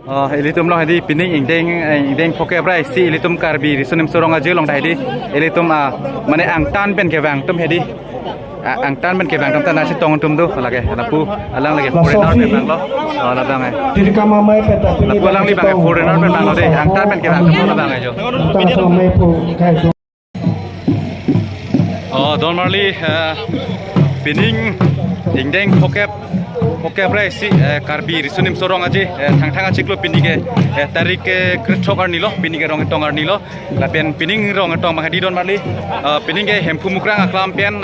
Ilitum long hadi pining indeng poke brai si ilitum karbi risunim sorong aja long hadi ilitum mane angtan pen kewang tum hadi angtan pen kewang tum tanah si tongon tum tu lagi lapu alang lagi foreigner pen bang lo labang ay lapu alang li bang foreigner pen bang lo deh angtan pen kewang tum labang ay jo Don Marley pining indeng poke brai si karbi risunim sorong aja thang ciklo pindige tarik krithokar nilo pindige rong tongar nilo lapen pining rong tong mahadi Don Marley pininge hempu mukrang aklam pen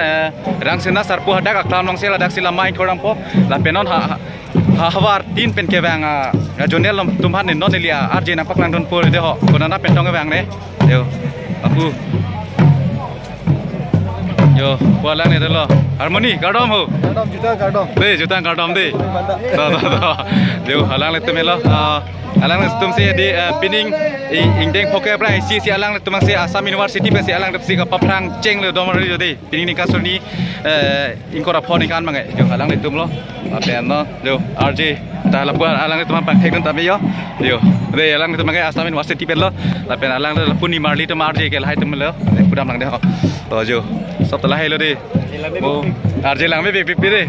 rang sena sarpu hadak aklam long sela dak sila main korang po lapenon hawar tin pen kewang jonel tumhan ne non elia arje na paklang don por de ho konana pen tong kewang ne yo aku yo pualang ne delo harmoni gardom ho juta gardom de deu halang le tumelo alang le tum se di pining indeng poke brai si alang le tumang se Assam University pe si alang le si ka paprang cheng le domar ri de pining ni kasur ni inkora phone kan mangai yo halang le tum lo apen no yo RJ ta la puan alang le tumang pang thekun tabe yo de alang le tumang Assam University pe lo la pen alang le puni marli tum RJ ke lai tum lo pudam lang de ho jo sab tala hai lo de RJ lang me pipi de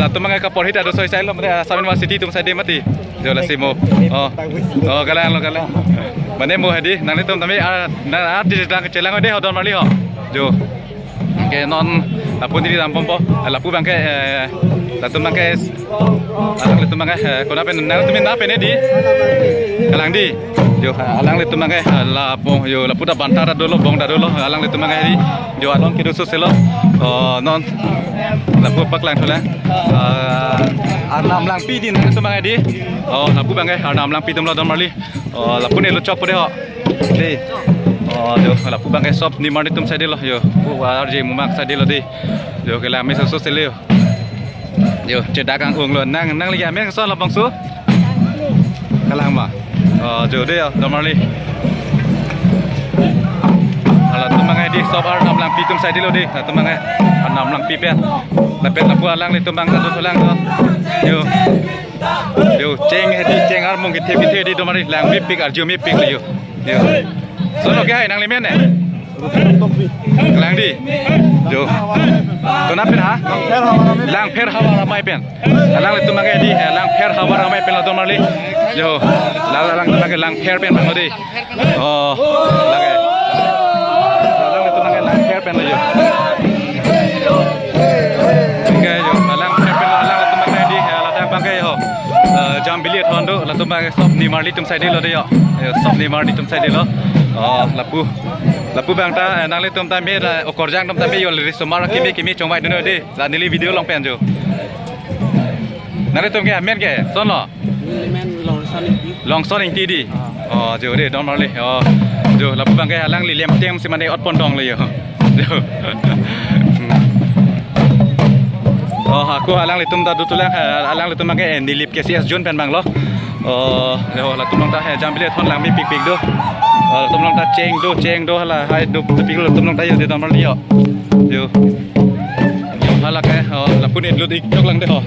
la tumang ka por hita do soi sai lo me Assam University tum sai de mati jo la simo galang mana mo hadi nang le tum tami na RJ lang chelang de ho Don Marley ho jo ke non apun diri dampom po lapu bangke latum bangke alang letum bangke kona pen nang tumin na pen di kalang di yo alang letum bangke lapo yo lapu da bantara dolo bong da dolo alang letum bangke di yo along kidu selo non lapu paklang thola arnam lang pi din letum bangke di lapu bangke arnam lang pi tum lo Don Marley lapu ne lo chok pore ho di yo lapu bangke sop ni marni tum sai de lo yo RJ mumak sai de lo di yo ke la me so se le yo cedak kang ung lo nang li men so la bang su kalang ma jo de Don Marley ala tum mangai di sop ar nam lang pi tum sai de lo di tum mangai nam lang pi pen la pen lapu alang le tum bang ka tu lang yo ceng ar mung ke the di Don Marley lang mi pik ar jo mi pik le yo so lo ke hai nang le men ne lang di jo to na pen ha lang pher hawa ramai pen lang le tumange di lang pher hawa ramai pen Don Marley jo lang tumange lang pher pen bang di lage lang le tumange lang pher pen yo ke yo lang pher pen lang le tumange di la ta bang ke yo jam bilit hondo la tumange sop ni Marley tum sai de lo de yo sop ni Marley tum sai de lo lapu bang ta nang le tum ta me okor jang tum ta me yo le somar kimi chong vai de la nili video long pen jo nang le tum ke men ke son lo long son ing ti di jo de Don Marley jo lapu bang ke halang li lem tem si mane ot pon dong le yo aku halang le tum ta dutulang halang le tum ke nilip ke cs jon pen bang lo yo la tum ta jam bilet thon lang mi pik do tum long ta cheng do hala hai do tapi kalau tum long ta yo de Don Marley yo hala ke la punin lu dik tok lang de ho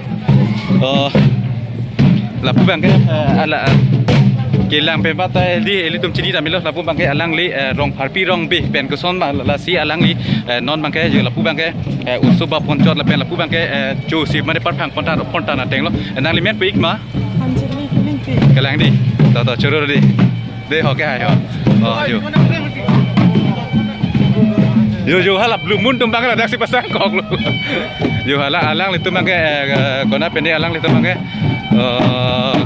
la pu bang ke ala ke lang pe bata di eli tum chidi ta milo la pu bang ke alang li rong pharpi rong bi pen ko son ma la si alang li non bang ke yo la pu bang ke usuba ponchot la pen la pu bang ke chu si mane par phang ponta na teng lo nang li men pe ik ma ke lang di ta choro di de ho ke hai ho yo hala blue moon tum bang la dak si pasang kok lu yo hala alang le tum bang ke kona pen de alang le tum bang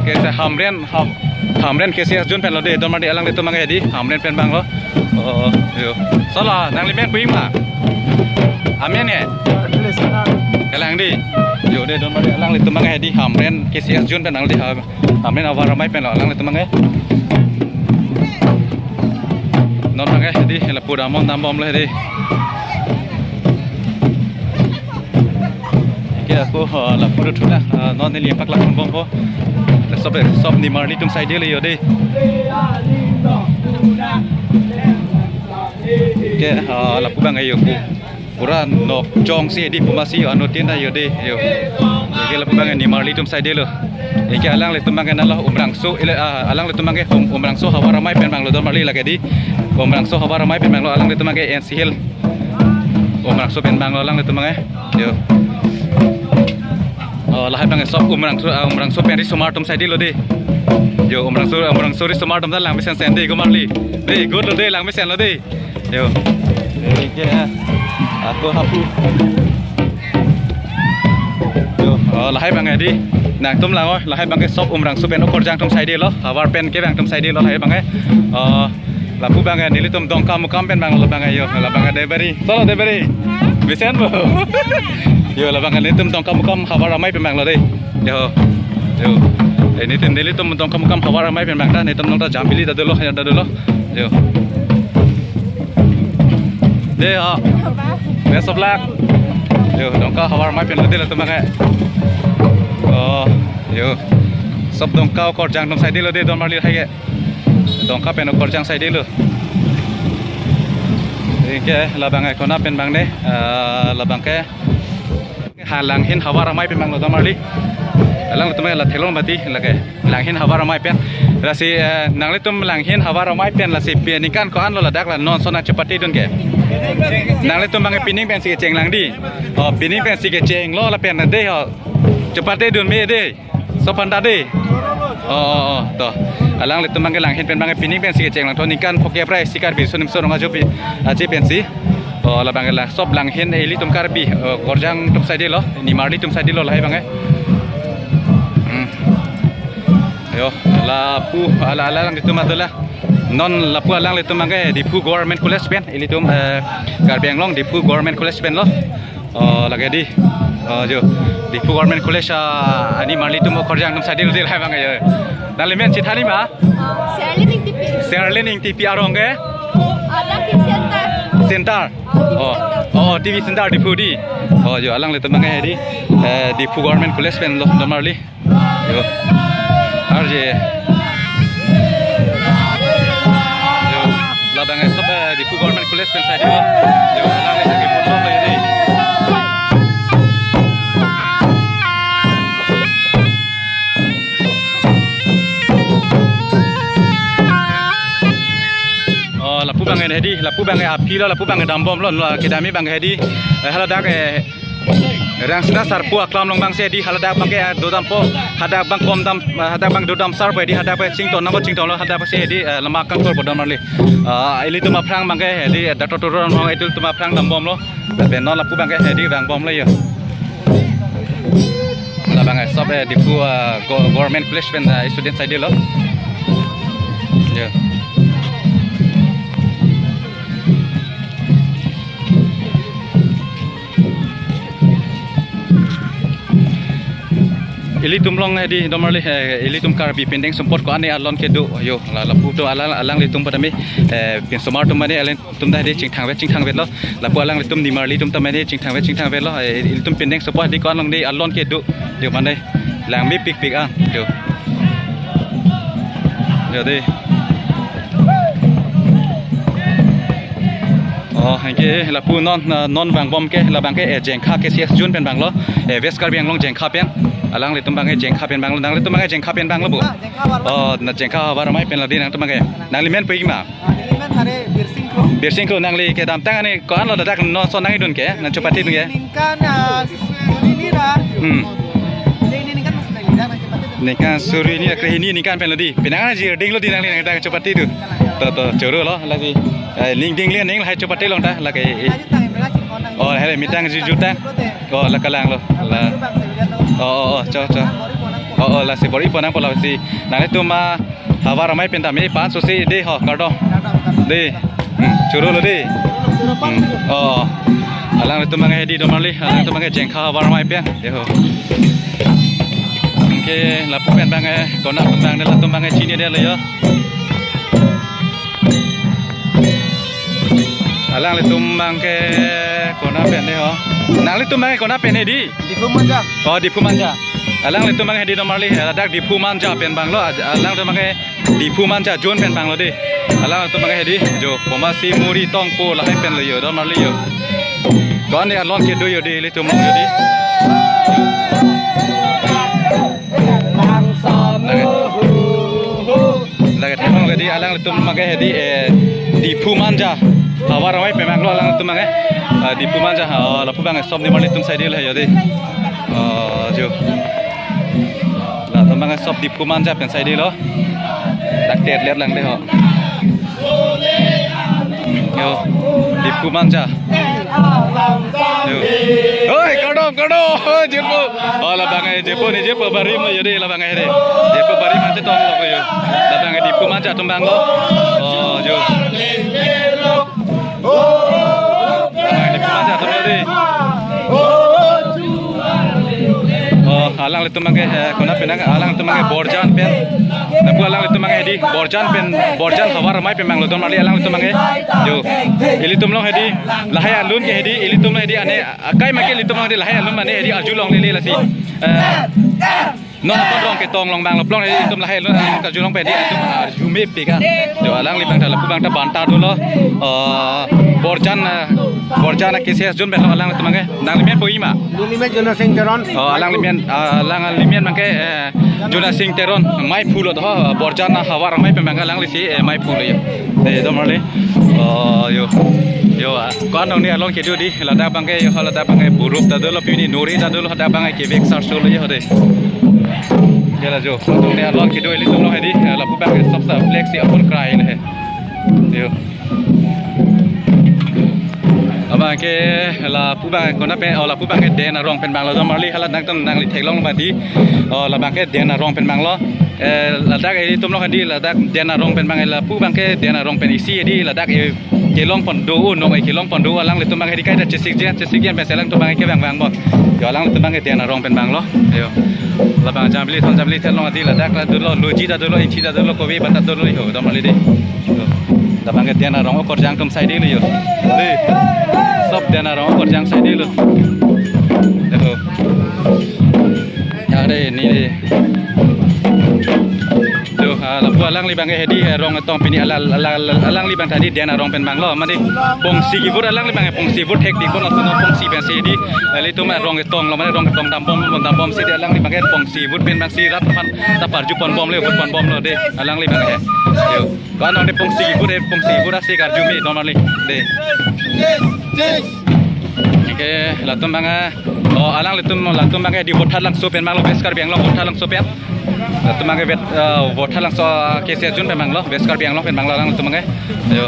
ke sa hamren ke cs jun pen lo de Don Marley alang le tum bang di hamren pen bang lo yo sala nang le men puing ma amen ye kalang di yo de Don Marley alang le tum bang di hamren ke cs jun pen alang di hamren awar mai pen lo alang le tum bang non bang di la pura mon dam bom le di ke aku la pura thula non ne liam pak la bom po la sob ni Marley tum sai de le yo de ke la pu bang yo ku pura nok jong si di pemasi anu tin dah yode yo ke la pembangan ni marli tum side lo ke alang le tumbangan Allah umrangso alang le tumbangan umrangso hawa ramai pen bang lo don marli la ke di umrangso hawa ramai pen bang lo alang le tumbangan NCL umrangso pen bang lo alang le tumbangan yo lahai bang sop umrangso pen ri smart tum side lo de yo umrangso ri smart tum da lang mesen sen de ko marli de good lo de lang mesen lo de yo ke aku hapu yo lahai bang di nang tum lang lahai bang ke sop umrangso pen okor jang tum side lo hawar pen ke bang tum side lo lahai bang lapu bang nili tum dongkam mukam pen bang lo bang yo la bang debari solo debari bisen bo yo la bang nili tum dongkam mukam hawar ramai pen bang lo de yo ini tim nili tum dongkam mukam hawar ramai pen bang ta ni tum nong ta jambili da dulu ya da dulu yo de best of luck yo dongka hawar ramai pen lo de la tum bang yo sop dongka okor jang tum side lo de don marli hai ke dongka pen okor jang side lo ke la bang ko na pen bang ne la bang ke halang hin hawa ramai pen bang lo don marli lang tum la thelong bati la ke lang hin hawa ramai pen la si nang le tum lang hin hawa ramai pen la si pen ni kan ko an lo la dak la non sona chapati don ke nang le tum bang pining pen si ke cheng lang di pining pen si ke cheng lo la pen na de ho chapati don me de sopanda de to alang le tumang ke lang hin pen bang pining pen si ke cheng lang thon ni kan phoke prai sikar bi sunim so nga jopi aji pen si la bang la sop lang hin eli tum kar bi gorjang tum side lo ni marli tum side lo la hai bang yo la pu ala lang tum adalah non la pu alang le tumang ke di pu government college pen eli tum gar beng long di pu government college pen lo lagi di jo di pu government college ani marli tum korjang tum side lo de hai bang yo dalimen cithani ma Serlening TV arong ke center TV center di Pudi jo alang le tumang ke di pu government college pen lo normalli yo arje yo la bang sob di pu government college pen side lo yo alang le ke foto le de lapu bang hedi lapu bang api lo lapu bang dambom lo kedami bang hedi haladak rang sina sarpu aklam long bang se di haladak bang ke dodam po hadak bang kom dam hadak bang dodam sar pe di hadak pe chington namo chington lo hadak pe se hedi lama kang kor bodam marli ili tuma phrang bang ke hedi dato toron hong itul tuma phrang dambom lo be non lapu bang ke hedi bang bom lo yo la bang sob di pu government college pen student side lo yo ili tum long di normally ili tum kar bi pending support ko ane alon ke do yo la pu to alang li tum padami pin smart tum mane alen tum da de ching thang ve lo la pu alang li tum ni marli tum tamane ching thang ve lo ili tum pending support di ko long di alon ke do yo mane lang mi pik a yo de hanke la pu non bang bom ke la bang ke jeng kha ke cs jun pen bang lo west kar biang long jeng kha pen alang le tum bang jeng kha pen bang lo nang le tum bang jeng kha pen bang lo bu na jeng kha war mai pen la di nang tum bang nang li men pe ma birsing ko nang li ke dam tang ani ko an lo dak non so nang dun ke na chopati dun ke kan suri ni krehini ni kan pen lo di pinang ji ding lo di nang li nang dak chopati du to choro lo la di ling ding len ning hai chopati long ta la ke hele mitang ji jutang la kalang lo la cho la si bori ponang pola si nang tu ma hawa ramai pen tami pan so si de ho gardo de choro lo de alang tu ma ngai di do mali alang tu ma ngai jeng kha hawa ramai pen de ho ke la pen bang ko na tu bang de la tu ma ngai chi ni de le yo alang le tu mang ke ko na pen de ho nang le tu ma ko na pen di pu manja di pu manja alang le tu mang di normally dak di pu manja pen bang lo alang tu mang di pu manja jon pen bang lo de alang tu mang di jo poma si muri tong po la hai pen lo yo normally yo Kon ni alon ke do yo di li tum long yo di. Lagi tengok lagi alang itu makai di Pumanja, awar ramai pemang lo alang itu makai di Pumanja, lapu bang sob ni malah itu saya dia lah ya deh, jo, lah tu makai sob di Pumanja pen saya dia lo, tak lihat lang deh ho, yo di Pumanja, yo, oi kadom, jepo, lah bang jepo barim lo ya deh, lah bang deh, jepo barim macam tu lo yo. Datang di Pumanja tumbang lo, jo. Di Pumanja tumbang di. Alang itu makai, kena penang alang itu makai Borjan pen. Napu alang itu makai di Borjan hawar ramai pemang lo. Tomali alang itu makai, jo. Ili tumlong hedi, lahai alun ke hedi, ili tumlong hedi ane, akai makai ili tumlong hedi lahai alun mana hedi arjulong lili lasi. Non kon rong ke tong long bang lo plong ni tum lahai lo ka julong pe di tum jume pe ka de alang li bang ta lapu bang ta banta do lo borjan ke ses jun be lo alang tum ke nang limen poi ma limen jona sing teron alang limen mang ke jona sing teron mai phulo do borjan hawar mai pe mang alang li si mai phulo ye de do marle yo kon nong ni along ke du di la da bang ke la da bang ke burup ta do lo pini nori ta do lo da bang ke vek sar so lo ye hode Kela jo, tu ni alon kido eli tu lo hedi, la pupa ke sab sab flexi apun cry le he. Yo. Aba ke la pupa kona pe la pupa ke den rong pen bang lo marli hala nang tam nang li thek long ba di. La bang ke den rong pen bang lo. La dak eli tum lo hedi la dak den rong pen bang la pupa ke den rong pen isi hedi la dak ke long pon do no ke long pon do alang le tum bang hedi kai da chesik gen pe selang tum bang ke bang bo. Yo alang tum bang ke den rong pen bang lo. Yo. Labang jambli telong adi ladak la dulu loji da dulu inci da dulu kowe bata dulu yo damali de labang ke tiana rong kor jang tum sai de yo de sob tiana rong kor jang sai de lo dekho ya de ni de tu lapu alang li bang ke hedi rong tong pini alang li bang tadi tiana rong pen bang lo mani pong si gibur alang li bang pong si bur hek di kon asun pong si pen si di li tu ma rong tong lo mani rong tong dam bom si de alang li bang ke pong si bur pen bang si rat pan ta par ju pon bom le pon bom lo de alang li bang ke yo kan on de pong si bur asi kar ju mi normally de ke latum bang alang latum bang di botat lang so pen mang lo beskar biang lo botat lang so pen latum bang botat lang so ke se jun pen mang lo beskar biang lo pen mang lo lang latum bang yo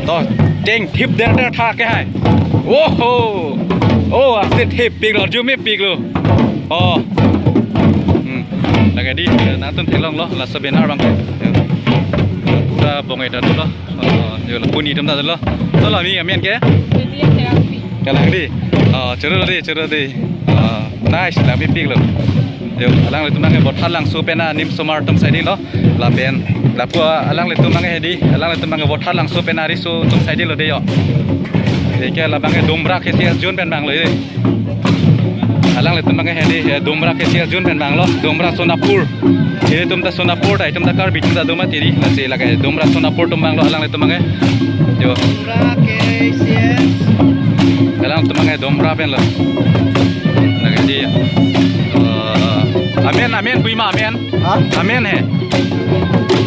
to ding thip der tha ke hai oh ase thip pig lo ju mi pig lo lagi di natum thelong lo la sebenar bang pura bongai da lo yo la puni dum da lo to la mi amen ke kalang di cero di nice la mi pig lo yo alang le tumang bot halang su pena nim somar tum sai di lo la pen la pu alang le tumang hedi alang le tumang bot halang su pena ri su tum sai di lo de yo de ke la bang dombra ke cs jun pen bang lo alang le tumang hedi dombra ke cs jun pen bang lo dombra sonapur ini tum ta sonapur dai tum ta kar bitum ta duma tiri la se la ke dombra sonapur tum bang lo alang le tumang yo dombra ke cs alang tumang dombra pen lo lagi di amen buima amen he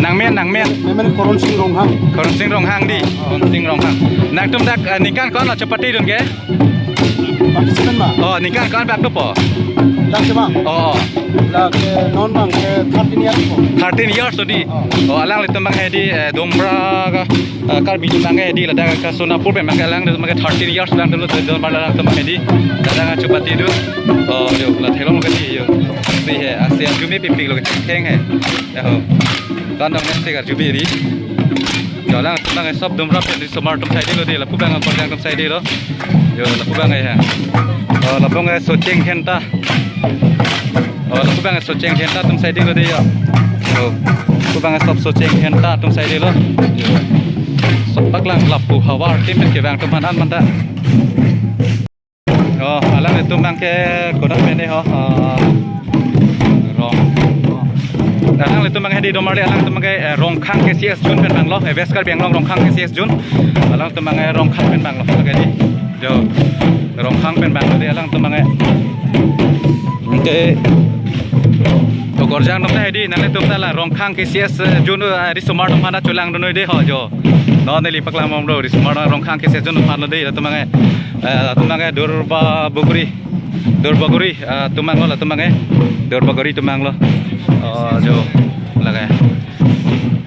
nang men koron sing rong hang di koron sing rong hang nak tum dak nikan kon la chapati dun ke participant ma nikan kon bak to po dak se bang la ke non bang ke 13 years di alang le tum bang he di dombra ka kar bi tum bang he di la dak ka sonapur pe mang alang tum bang 13 years dang dulu tu mar la tum he di dak ka chapati du yo la thelong ke di yo si he ASEAN jume pipi lo keng he ya ho kan dong neste kar jubi di jalang tang sob dum rap di smart tum sai di lo di la pu bang kor jang tum sai di lo yo la pu bang he la bong so cheng khenta la pu bang so cheng khenta tum sai di lo di yo pu bang sob so cheng khenta tum sai di lo yo sob baklang lap pu hawar tim ke bang tum hanan man da alang itu bang ke kodak pene ho alang itu mang hedi domar alang itu mang rong khang ke cs jun pen bang lo veskar biang long rong khang ke cs jun alang itu mang rong khang pen bang lo lagi di jo rong khang pen bang de alang tumange ke to gorjang nom dai di nang tum ta la rong khang ke cs jun ri smart phana chulang donoi de ho jo no ne li pakla mom ro ri smart rong khang ke cs jun phana de tumange durba guri tumang lo tumange durba guri tumang lo jo laga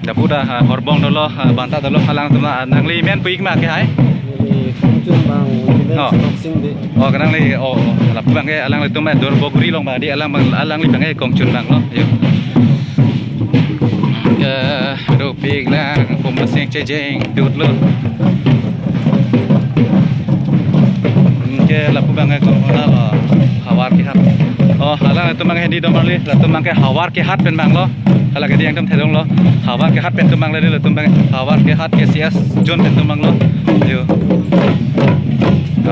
dapuda horbong dolo banta dolo halang tuma nangli men puik ma ke hai oh kanang li la bang ke alang li tuma durba guri long ba di alang li bang ke kong chun bang lo yo do pig lang pom maseng jeng dut lo ke la bang ke kong na lo hawar ke hat oh alang tu mang di domar li la tu mang ke hawar ke hat pen bang lo ala ke diang tam thedong lo hawar ke hat pen tu mang le la tu mang hawar ke hat ke cs jon pen tu mang lo yo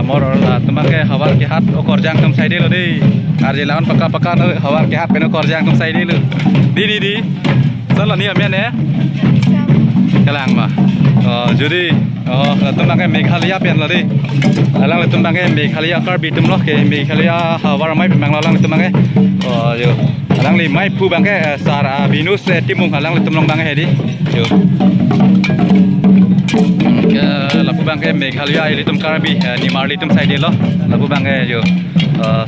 amor la tu mang ke hawar ke hat o korjang tam sai de lo dei ar je lawan paka no hawar ke hat pen o korjang tam sai de lo di san la ni amen ne kalang ma jadi la tu mang ke meghalaya pen lo dei alang le tumbang ke meghalaya kar bitum lo ke meghalaya hawar mai pemang lang tumbang ke yo alang li mai pu bang ke sar binus timung alang le tumlong bang he di yo ke la pu bang ke meghalaya ili tum kar bi ni mar li tum sai de lo la pu bang ke yo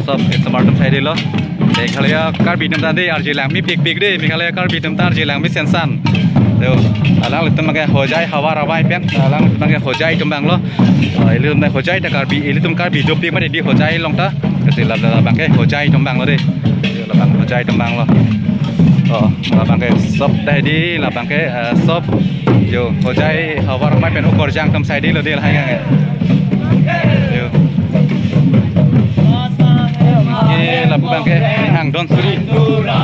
sob smart tum sai de lo meghalaya kar bitum ta de ar je lang mi big de meghalaya kar bitum ta ar je lang mi sensan yo alang le tumbang ke hojai hawar awai pen alang tumbang ke hojai tumbang lo ilum na hojai ta karbi ilitum karbi dopi ma di hojai long ta kasi la bang ke hojai tombang lo de la bang hojai tombang lo la bang ke sop dai di la bang ke sop yo hojai hawar mai pen ukor jang tam sai di lo de hai ngang yo la bang ke ni hang don suri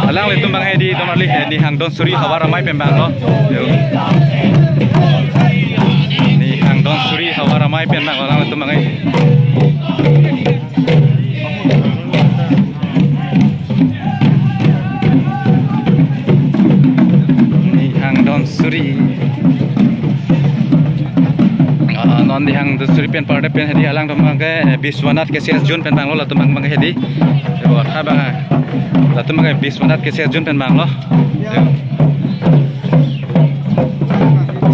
alang le tumbang he di tomar li ni hang don suri hawar mai pen bang lo yo don suri hawara mai pen bang orang tu mangai ni hang don suri non di hang don suri pen parde pen hedi alang tu mangai Biswanat ke cs jun pen bang lo la tu mangai hedi buat ha bang la tu mangai Biswanat ke cs jun pen bang lo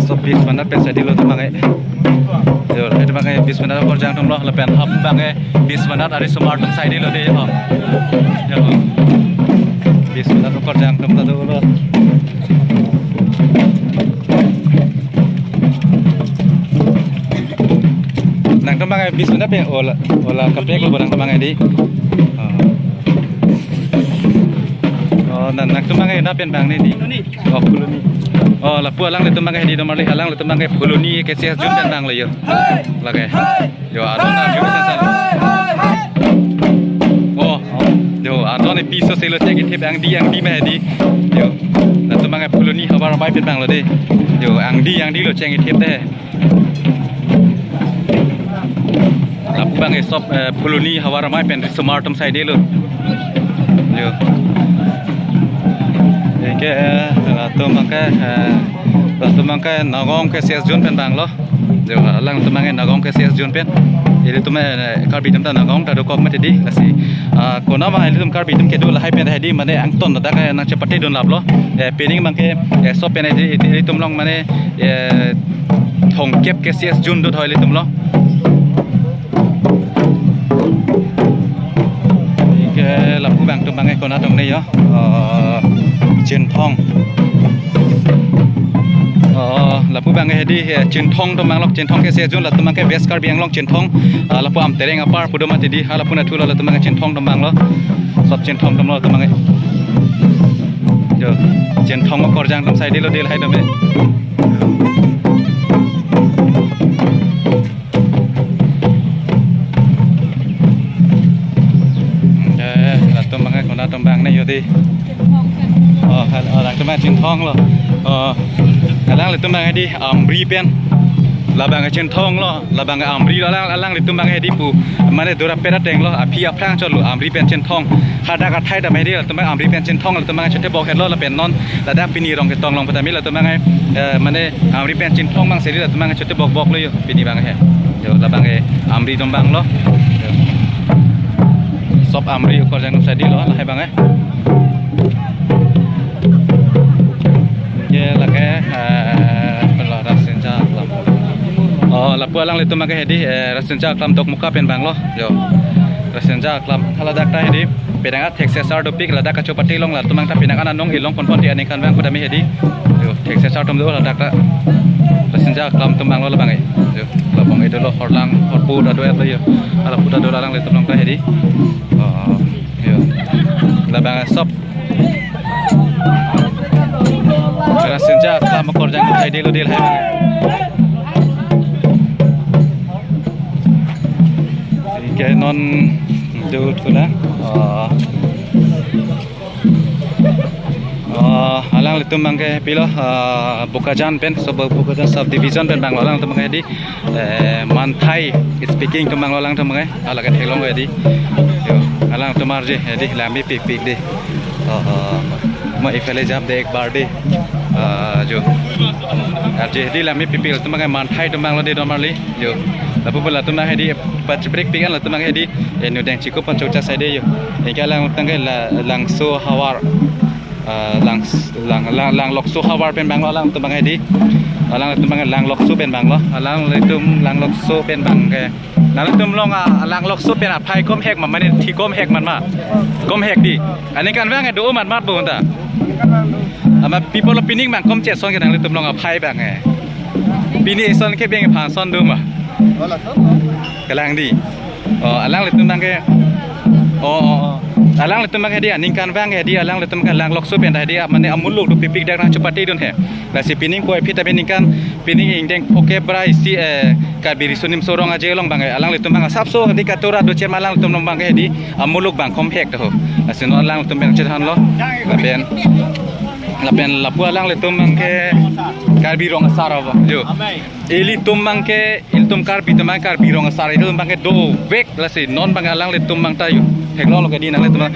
so Biswanat pen sedi lo tu mangai yo itu pakai Biswanat korjang tom lo lepen hap pakai Biswanat ari smart tom side lo de yo yo Biswanat korjang tom ta do lo nang tom pakai Biswanat pe ola kapek lo barang tom pakai di nang tom pakai na pen bang ni di kuluni la pu alang le tu mangai di domar le alang le tu mangai puluni ke cs jun pen bang le yo lage yo adon na ju san yo adon ni piso se lo cek tip ang di ma di yo la tu mangai puluni hawar mai pen bang lo de yo ang di lo cek tip de la pu mangai sop puluni hawar mai pen smart tom sai de lo yo ke tu mangke nagong ke cs jun pen bang lo jo alang tu mangke nagong ke cs jun pen ili tu me karbi tum ta nagong ta do kok ma di kasi kona ma ili tum karbi tum ke do la hai pen di mane ang ton ta ka na chapati don lab lo pening mangke so pen ili tum long mane thong kep ke cs jun do thoi li tum lo ke la pu bang tu mangke kona tong nei yo Chin Thong la pu bang he di Chin Thong to mang lok Chin Thong ke se jun la tu mang ke best car biang long Chin Thong la pu am tereng apar pu do ma ti di hala pu na thu la tu mang Chin Thong to mang lo sop Chin Thong to lo tu mang jo Chin Thong ko korjang tam sai di lo dil hai do me la tu mang ko na to bang nei yo di orang tu macam Chin Thong lo, alang le tu macam di Amri pen, labang Chin Thong lo, labang Amri lo, alang le tu macam di pu, mana dora perat deng lo, api apang cor lo, Amri pen Chin Thong, ada kat Thai dah macam tu macam Amri pen Chin Thong, tu macam cerita bok lo, la pen non, ada pini rong ketong long petami, tu macam mana Amri pen Chin Thong mang seri, tu macam cerita bok lo yo, pini bang he, yo labang amri tombang lo sop amri ukor jang sadi lo lah bang ye lake pelah rasenja lam oh lapu alang letu make hedi rasenja lam tok muka pen bang lo yo rasenja lam hala dakta hedi penangat Texasar dopik lada kacopati long la tumang ta penangan anong ilong pon di anikan bang kudami hedi yo Texasar tom do la dakta rasenja lam tumang lo bang yo labong itu lo horlang horpu dado et yo ala puda do lang le tumang ta hedi oh yo labang sop rasenja lam kor jang thai delu del hai bang ke non dud kula alang litum bangke pilo Bukajan pen Bukajan subdivision pen bang lolang tum di manthai speaking tum bang lolang tum ala ka thelong di yo alang tumar je di lambi pik pik di ma ifele jab de ek bar di jo je di lambi pik pik tum bang manthai tum bang lo di normally yo lapu pula tum bang di pat break pikan la tum bang di enu deng chiko pan chocha side yo engkalang tangge langso hawar lang lokso hawar pen bang lo lang tu bang di lang tu bang lang lokso pen bang lo lang tum lang lokso pen bang ke lang tum long lang lokso pen apai kom hek man thi kom hek man ma kom hek di ani kan bang do mat mat bu ta ama people pining bang kom jet son ke lang tum long apai bang e pini son ke beng phan son du ma ke lang di lang tum bang ke alang letum bang dia ningkan bang dia alang letum kan lang lokso pen dia mane amuluk du pipik dak nang cepati dun he la si pining poi pita ningkan pining ingdeng poke brai si ka biri sunim sorong aje long bang alang letum bang sapso di katura do cer malang letum bang di amuluk bang komhek to la si no alang letum bang cerhan lo la pen lapu alang letum bang ke ka birong asara ba jo ili tum bang ke il tum kar pi tum kar birong asara itu bang ke do vek la si non bang alang letum bang tayu heklong lo ke di nang le tum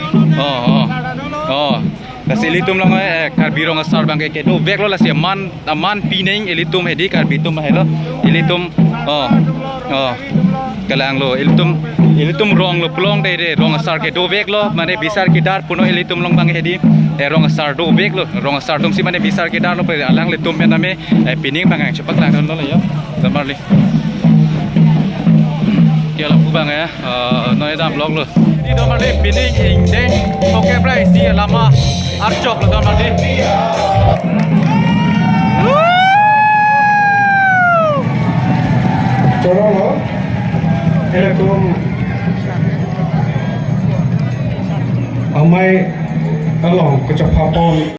kasi litum lang kar birong asar bang ke do vek lo la si man pining ilitum hedi kar bitum helo ilitum kalang lo ilitum rong lo plong de rong asar ke do vek lo mane bisar ke dar puno ilitum long bang hedi rong asar do vek lo rong asar tum si mane bisar ke dar lo pe alang litum pe name pining bang ang cepak lang lo yo samar li kia la bang ya noi dam blog lo di domar le pining ingdeng poke brai si lama archok lo domar di Corolo, Elekum, Amai, Along, Kecapapon.